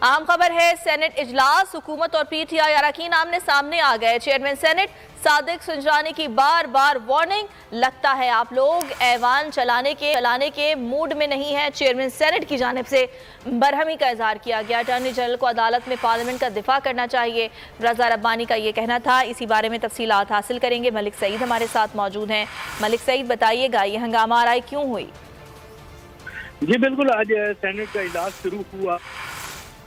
अहम खबर है, सेनेट इजलास, हुकूमत और पीटीआई अरकान आमने सामने आ गए। चेयरमैन सेनेट सादिक सुंजरानी की बार बार वार्निंग, लगता है आप लोग ऐवान चलाने के मूड में नहीं है। चेयरमैन सेनेट की जानिब से बरहमी का इजहार किया गया। अटॉर्नी जनरल को अदालत में पार्लियामेंट का दिफा करना चाहिए, रजा रब्बानी का ये कहना था। इसी बारे में तफसीलात हासिल करेंगे। मलिक सईद हमारे साथ मौजूद हैं। मलिक सईद, बताइएगा ये हंगामा आराई क्यों हुई? जी बिल्कुल, आज सेनेट का इजलास शुरू हुआ।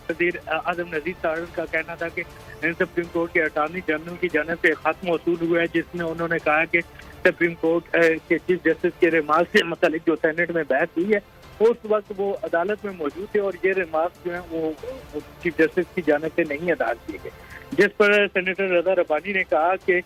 वज़ीर आज़म नज़ीर सारन का कहना था कि सुप्रीम कोर्ट के अटॉर्नी जनरल की जानिब से खत मौसूल हुआ है, जिसमें उन्होंने कहा कि सुप्रीम कोर्ट के चीफ जस्टिस के रिमार्क से मतलब जो सेनेट में बहस हुई है, उस वक्त वो अदालत में मौजूद थे और ये रिमार्क जो है वो चीफ जस्टिस की जानिब से नहीं अदा किए गए, जिस पर सेनेटर रजा रब्बानी ने कहा कि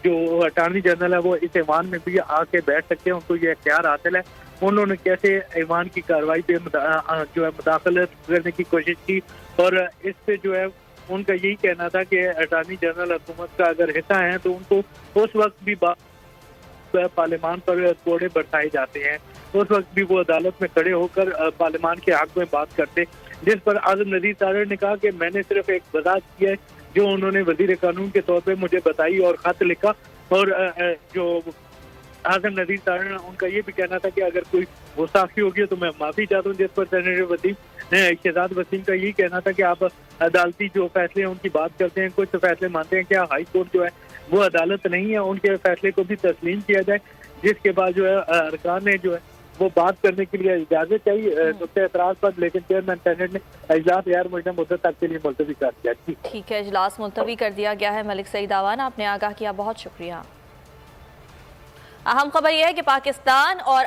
जो अटॉर्नी जनरल है वो इस ऐवान में भी आके बैठ सकते हैं, उनको ये इख्तियार हासिल है। उन्होंने कैसे ऐवान की कार्रवाई पे जो है मुदाखलत करने की कोशिश की और इस पे जो है उनका यही कहना था कि अटॉर्नी जनरल हुकूमत का अगर हिस्सा है तो उनको उस वक्त भी पार्लियामान पर कोड़े बरसाए जाते हैं, उस वक्त भी वो अदालत में खड़े होकर पार्लियामान के हक में बात करते, जिस पर आज़म नज़ीर सारन ने कहा कि मैंने सिर्फ एक वजाहत की है जो उन्होंने वजीर कानून के तौर पे मुझे बताई और खत लिखा। और जो आज़म नज़ीर सारन, उनका ये भी कहना था कि अगर कोई गुस्ताखी होगी तो मैं माफी चाहता हूँ, जिस पर सेनेटर वसीम शहजाद वसीम का यही कहना था कि आप अदालती जो फैसले हैं उनकी बात करते हैं, कुछ फैसले मानते हैं, क्या हाई कोर्ट जो है वो अदालत नहीं है, उनके फैसले को भी तस्लीम किया जाए। जिसके बाद जो है अरकान ने जो है वो बात करने के लिए इजाजत चाहिए नुक्ते एतराज पर, लेकिन चेयरमैन सेनेट ने इजलास गैर मुल्ज़म मुद्दत तक के लिए मुलतवी कर दिया। ठीक है, इजलास मुलतवी कर दिया गया है। मलिक सईद आवान, आपने आगाह किया, बहुत शुक्रिया। अहम खबर यह है कि पाकिस्तान और